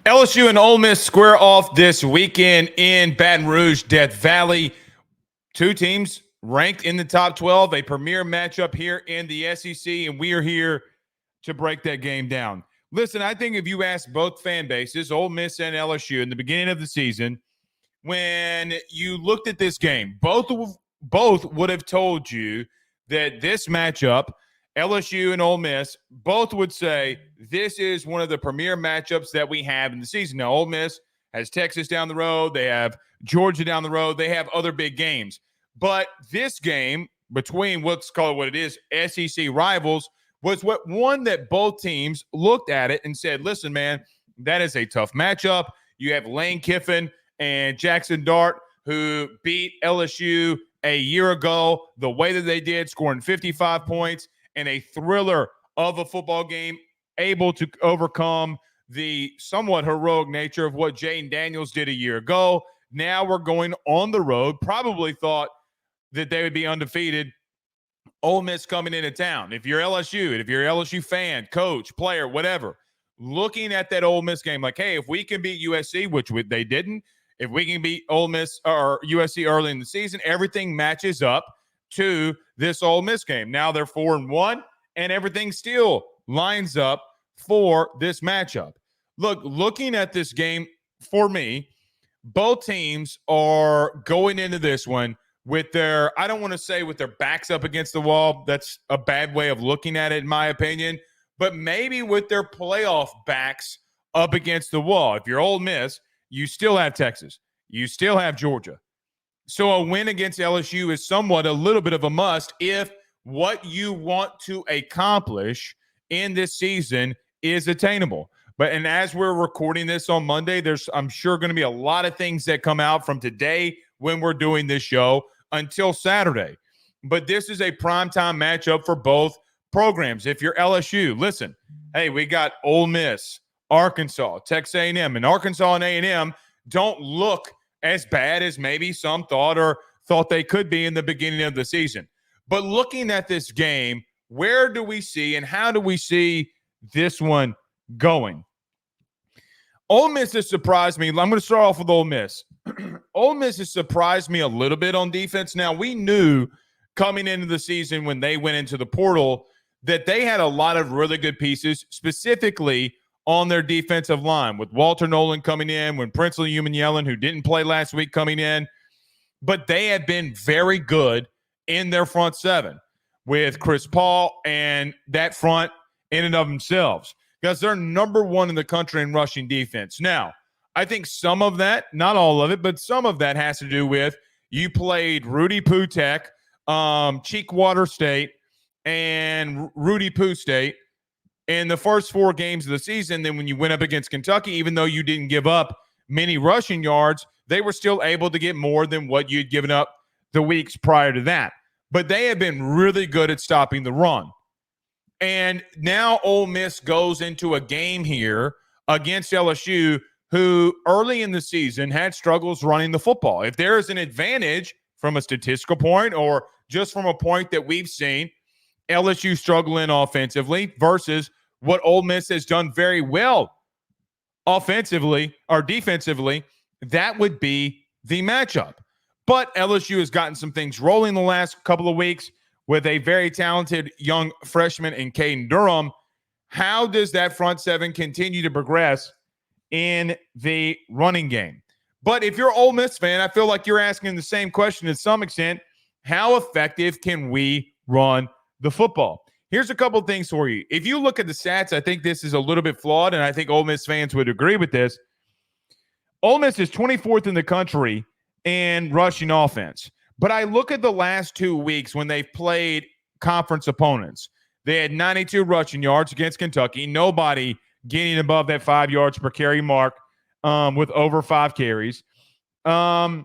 LSU and Ole Miss square off this weekend in Baton Rouge, Death Valley. Two teams ranked in the top 12, a premier matchup here in the SEC, and we are here to break that game down. Listen, I think if you ask both fan bases, Ole Miss and LSU, in the beginning of the season, when you looked at this game, both would have told you that this matchup, LSU and Ole Miss, both would say this is one of the premier matchups that we have in the season. Now, Ole Miss has Texas down the road. They have Georgia down the road. They have other big games. But this game between, let's call it what it is, SEC rivals, was one that both teams looked at it and said, listen, man, that is a tough matchup. You have Lane Kiffin and Jackson Dart, who beat LSU a year ago the way that they did, scoring 55 points and a thriller of a football game, able to overcome the somewhat heroic nature of what Jaden Daniels did a year ago. Now we're going on the road. Probably thought that they would be undefeated. Ole Miss coming into town. If you're LSU, and if you're an LSU fan, coach, player, whatever, looking at that Ole Miss game like, hey, if we can beat USC, which they didn't, if we can beat Ole Miss or USC early in the season, everything matches up to this Ole Miss game. Now they're 4-1, and everything still lines up for this matchup. Looking at this game, for me, both teams are going into this one with their, I don't want to say with their backs up against the wall. That's a bad way of looking at it, in my opinion. But maybe with their playoff backs up against the wall. If you're Ole Miss, you still have Texas. You still have Georgia. So a win against LSU is somewhat a little bit of a must if what you want to accomplish in this season is attainable. And as we're recording this on Monday, there's, I'm sure, going to be a lot of things that come out from today when we're doing this show until Saturday. But this is a primetime matchup for both programs. If you're LSU, listen, hey, we got Ole Miss, Arkansas, Texas A&M, and Arkansas and A&M don't look as bad as maybe some thought they could be in the beginning of the season. But looking at this game, where do we see and how do we see this one going? Ole Miss has surprised me. I'm going to start off with Ole Miss. Ole Miss has surprised me a little bit on defense. Now, we knew coming into the season when they went into the portal that they had a lot of really good pieces, specifically on their defensive line, with Walter Nolan coming in, when Princely Yellen, who didn't play last week, coming in. But they have been very good in their front seven with Chris Paul and that front in and of themselves, because they're number one in the country in rushing defense. Now, I think some of that, not all of it, but some of that has to do with you played Rudy Putek, Cheekwater State, and Rudy Poo State in the first 4 games of the season. Then when you went up against Kentucky, even though you didn't give up many rushing yards, they were still able to get more than what you'd given up the weeks prior to that. But they have been really good at stopping the run. And now Ole Miss goes into a game here against LSU, who early in the season had struggles running the football. If there is an advantage from a statistical point or just from a point that we've seen LSU struggling offensively versus what Ole Miss has done very well offensively or defensively, that would be the matchup. But LSU has gotten some things rolling the last couple of weeks with a very talented young freshman in Caden Durham. How does that front seven continue to progress in the running game? But if you're an Ole Miss fan, I feel like you're asking the same question to some extent. How effective can we run the football? Here's a couple of things for you. If you look at the stats, I think this is a little bit flawed, and I think Ole Miss fans would agree with this. Ole Miss is 24th in the country in rushing offense. But I look at the last 2 weeks when they've played conference opponents. They had 92 rushing yards against Kentucky. Nobody getting above that 5 yards per carry mark with over 5 carries. And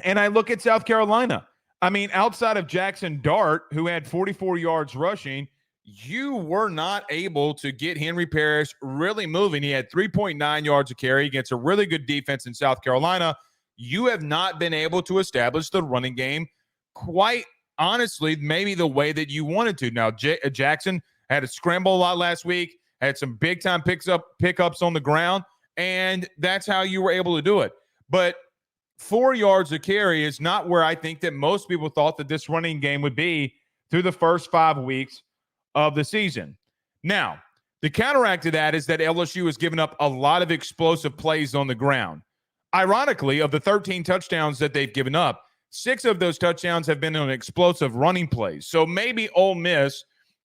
I look at South Carolina. I mean, outside of Jackson Dart, who had 44 yards rushing, you were not able to get Henry Parrish really moving. He had 3.9 yards a carry against a really good defense in South Carolina. You have not been able to establish the running game quite honestly, maybe the way that you wanted to. Now, Jackson had to scramble a lot last week, had some big-time pickups on the ground, and that's how you were able to do it. But 4 yards a carry is not where I think that most people thought that this running game would be through the first 5 weeks of the season. Now, the counteract to that is that LSU has given up a lot of explosive plays on the ground. Ironically, of the 13 touchdowns that they've given up, 6 of those touchdowns have been on explosive running plays. So maybe Ole Miss,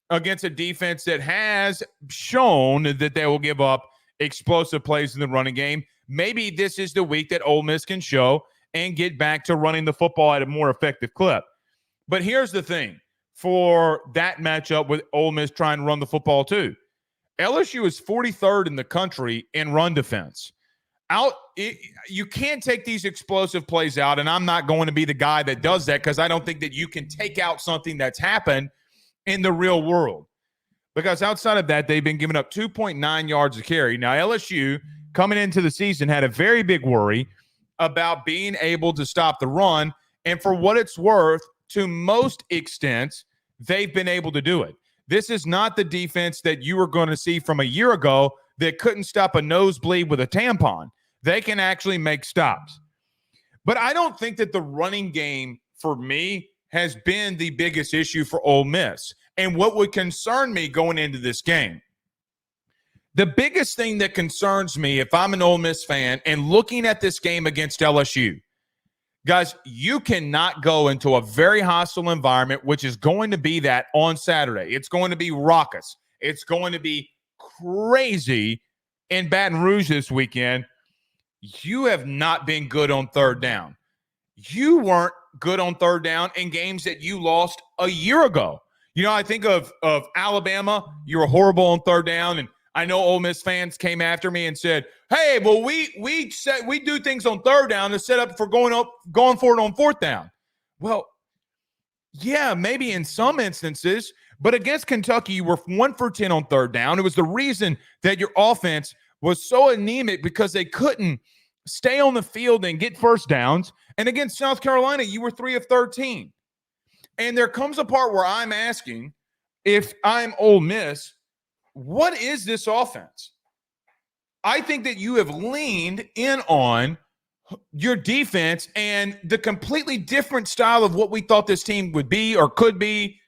against a defense that has shown that they will give up explosive plays in the running game, maybe this is the week that Ole Miss can show and get back to running the football at a more effective clip. But here's the thing for that matchup with Ole Miss trying to run the football too. LSU is 43rd in the country in run defense. You can't take these explosive plays out, and I'm not going to be the guy that does that because I don't think that you can take out something that's happened in the real world. Because outside of that, they've been giving up 2.9 yards a carry. Now, LSU, coming into the season, had a very big worry about being able to stop the run, and for what it's worth, to most extents, they've been able to do it. This is not the defense that you were going to see from a year ago that couldn't stop a nosebleed with a tampon. They can actually make stops. But I don't think that the running game, for me, has been the biggest issue for Ole Miss. And what would concern me going into this game, the biggest thing that concerns me if I'm an Ole Miss fan and looking at this game against LSU, guys, you cannot go into a very hostile environment, which is going to be that on Saturday. It's going to be raucous. It's going to be crazy in Baton Rouge this weekend. You have not been good on third down. You weren't good on third down in games that you lost a year ago. You know, I think of Alabama. You were horrible on third down, and I know Ole Miss fans came after me and said, "Hey, well, we do things on third down to set up for going for it on fourth down." Well, yeah, maybe in some instances, but against Kentucky, you were 1 for 10 on third down. It was the reason that your offense was so anemic because they couldn't stay on the field and get first downs. And against South Carolina, you were 3 of 13. And there comes a part where I'm asking, if I'm Ole Miss, what is this offense? I think that you have leaned in on your defense, and the completely different style of what we thought this team would be or could be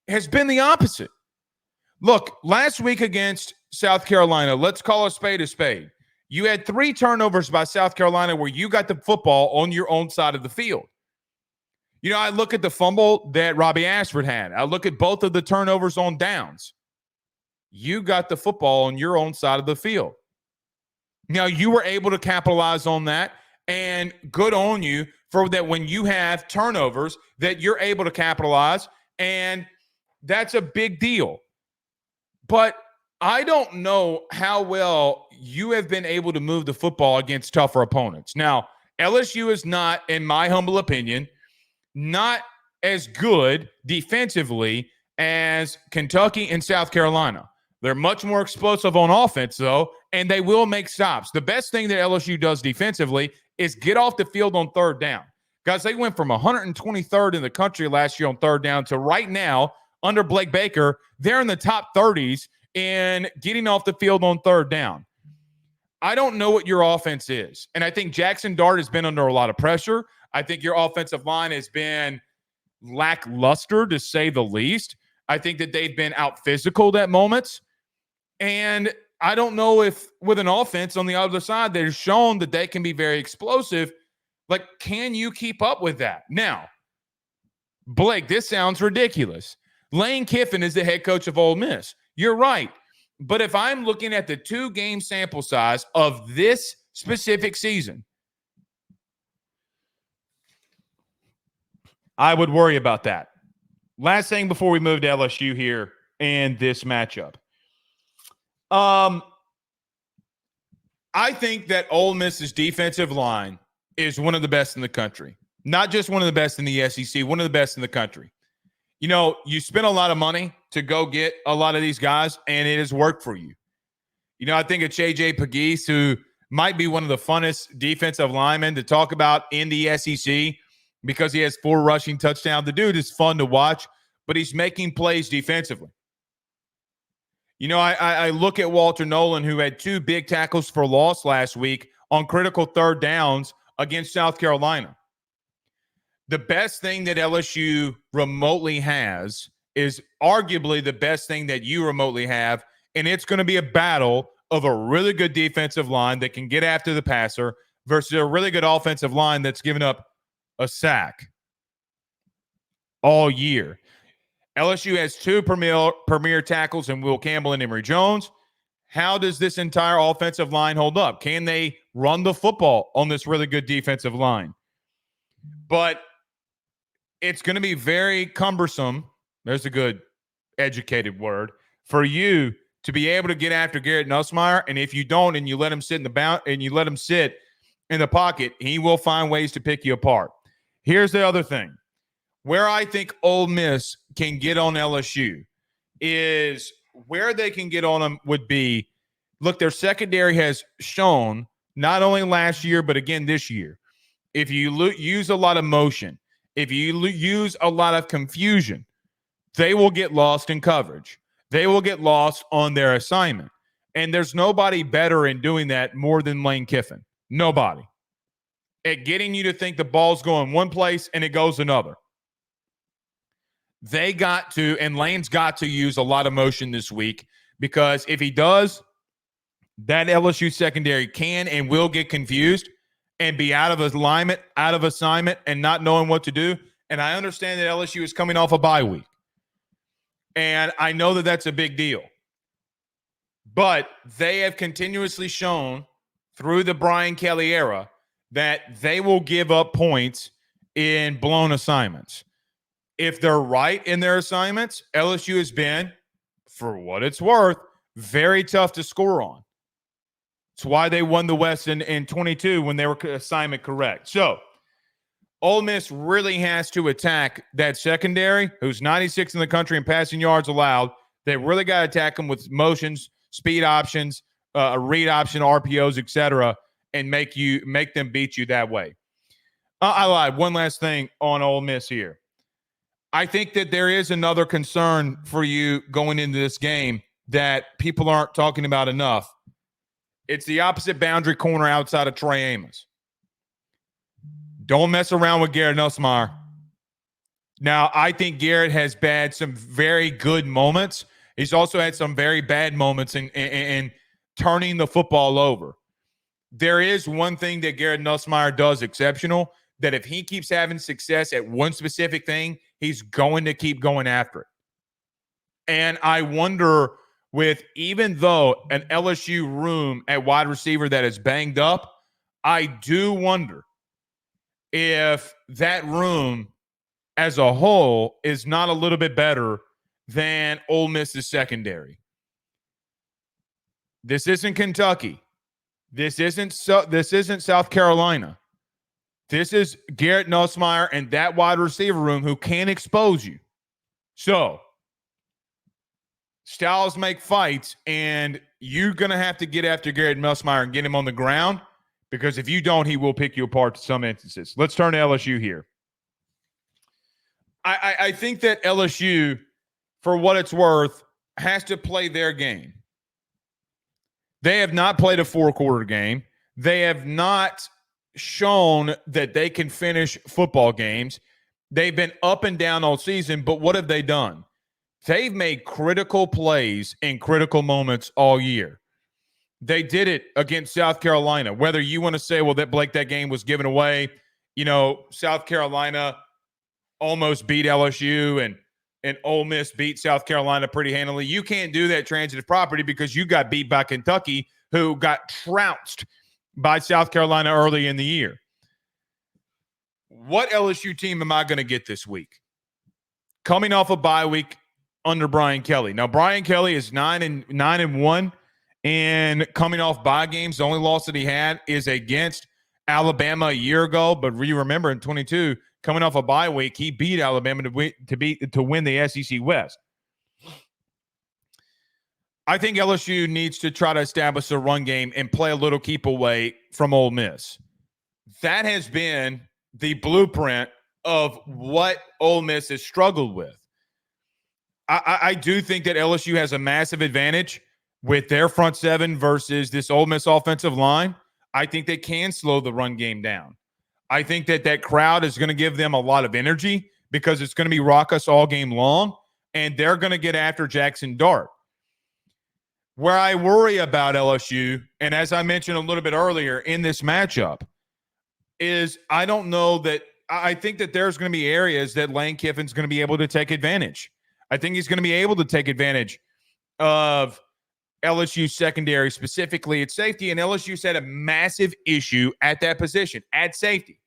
has been the opposite. Look, last week against South Carolina, let's call a spade a spade. You had 3 turnovers by South Carolina where you got the football on your own side of the field. You know, I look at the fumble that Robbie Ashford had. I look at both of the turnovers on downs. You got the football on your own side of the field. Now, you were able to capitalize on that, and good on you for that when you have turnovers that you're able to capitalize, and that's a big deal. But I don't know how well you have been able to move the football against tougher opponents. Now, LSU is not, in my humble opinion, not as good defensively as Kentucky and South Carolina. They're much more explosive on offense, though, and they will make stops. The best thing that LSU does defensively is get off the field on third down. Guys, they went from 123rd in the country last year on third down to right now, under Blake Baker, they're in the top 30s in getting off the field on third down. I don't know what your offense is, and I think Jackson Dart has been under a lot of pressure. I think your offensive line has been lackluster, to say the least. I think that they've been out-physical at moments. And I don't know if with an offense on the other side that has shown that they can be very explosive, like, can you keep up with that? Now, Blake, this sounds ridiculous. Lane Kiffin is the head coach of Ole Miss. You're right. But if I'm looking at the 2-game sample size of this specific season, I would worry about that. Last thing before we move to LSU here and this matchup. I think that Ole Miss's defensive line is one of the best in the country. Not just one of the best in the SEC, one of the best in the country. You know, you spend a lot of money to go get a lot of these guys, and it has worked for you. You know, I think it's J.J. Pegues, who might be one of the funnest defensive linemen to talk about in the SEC because he has 4 rushing touchdowns. The dude is fun to watch, but he's making plays defensively. I look at Walter Nolan, who had 2 big tackles for loss last week on critical third downs against South Carolina. The best thing that LSU remotely has is arguably the best thing that you remotely have, and it's going to be a battle of a really good defensive line that can get after the passer versus a really good offensive line that's given up a sack all year. LSU has 2 premier tackles in Will Campbell and Emory Jones. How does this entire offensive line hold up? Can they run the football on this really good defensive line? But it's going to be very cumbersome. There's a good educated word for you to be able to get after Garrett Nussmeier. And if you don't, and you let him sit in the pocket, he will find ways to pick you apart. Here's the other thing. Where I think Ole Miss can get on LSU is where they can get on them would be, look, their secondary has shown not only last year, but again this year, if you use a lot of motion, if you use a lot of confusion, they will get lost in coverage. They will get lost on their assignment. And there's nobody better in doing that more than Lane Kiffin. Nobody. At getting you to think the ball's going one place and it goes another. They got to, and Lane's got to use a lot of motion this week, because if he does, that LSU secondary can and will get confused and be out of alignment, out of assignment, and not knowing what to do. And I understand that LSU is coming off a bye week. And I know that that's a big deal. But they have continuously shown through the Brian Kelly era that they will give up points in blown assignments. If they're right in their assignments, LSU has been, for what it's worth, very tough to score on. It's why they won the West in 22 when they were assignment correct. So Ole Miss really has to attack that secondary, who's 96 in the country in passing yards allowed. They really got to attack them with motions, speed options, read option, RPOs, etc., and make them beat you that way. I lied. One last thing on Ole Miss here. I think that there is another concern for you going into this game that people aren't talking about enough. It's the opposite boundary corner outside of Trey Amos. Don't mess around with Garrett Nussmeier. Now, I think Garrett has had some very good moments. He's also had some very bad moments in turning the football over. There is one thing that Garrett Nussmeier does exceptional, that if he keeps having success at one specific thing, he's going to keep going after it. And I wonder, with even though an LSU room at wide receiver that is banged up, I do wonder if that room as a whole is not a little bit better than Ole Miss's secondary. This isn't Kentucky. This isn't South Carolina. This is Garrett Nussmeier and that wide receiver room who can expose you. So, styles make fights, and you're going to have to get after Garrett Nussmeier and get him on the ground, because if you don't, he will pick you apart to some instances. Let's turn to LSU here. I think that LSU, for what it's worth, has to play their game. They have not played a 4-quarter game. They have not shown that they can finish football games. They've been up and down all season, but what have they done? They've made critical plays in critical moments all year. They did it against South Carolina. Whether you want to say, well, that game was given away, South Carolina almost beat LSU and Ole Miss beat South Carolina pretty handily. You can't do that transitive property because you got beat by Kentucky, who got trounced by South Carolina early in the year. What LSU team am I going to get this week? Coming off a bye week under Brian Kelly. Now, Brian Kelly is 9-1, and coming off bye games, the only loss that he had is against Alabama a year ago. But you remember in 22, coming off a bye week, he beat Alabama to win the SEC West. I think LSU needs to try to establish a run game and play a little keep away from Ole Miss. That has been the blueprint of what Ole Miss has struggled with. I do think that LSU has a massive advantage with their front seven versus this Ole Miss offensive line. I think they can slow the run game down. I think that crowd is going to give them a lot of energy because it's going to be rock us all game long, and they're going to get after Jackson Dart. Where I worry about LSU, and as I mentioned a little bit earlier in this matchup, is I don't know that I think that there's going to be areas that Lane Kiffin's going to be able to take advantage. I think he's going to be able to take advantage of LSU secondary, specifically at safety, and LSU's had a massive issue at that position, at safety.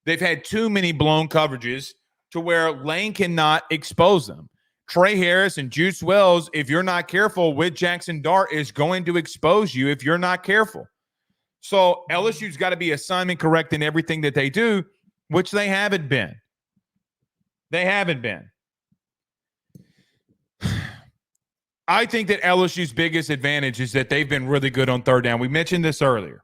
They've had too many blown coverages to where Lane cannot expose them. Trey Harris and Juice Wells, if you're not careful with Jackson Dart, is going to expose you if you're not careful. So LSU's got to be assignment correct in everything that they do, which they haven't been. They haven't been. I think that LSU's biggest advantage is that they've been really good on third down. We mentioned this earlier.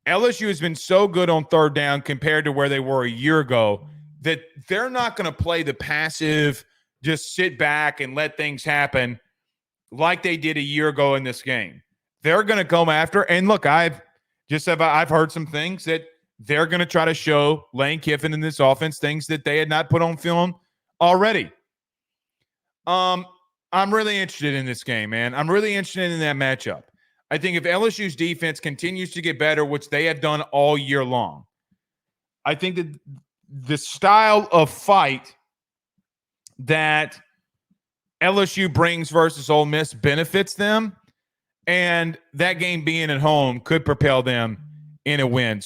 LSU has been so good on third down compared to where they were a year ago that they're not going to play the passive, just sit back and let things happen like they did a year ago in this game. They're going to come after. And look, I've heard some things that they're going to try to show Lane Kiffin in this offense, things that they had not put on film already. I'm really interested in this game, man. I'm really interested in that matchup. I think if LSU's defense continues to get better, which they have done all year long, I think that the style of fight that LSU brings versus Ole Miss benefits them, and that game being at home could propel them in a win.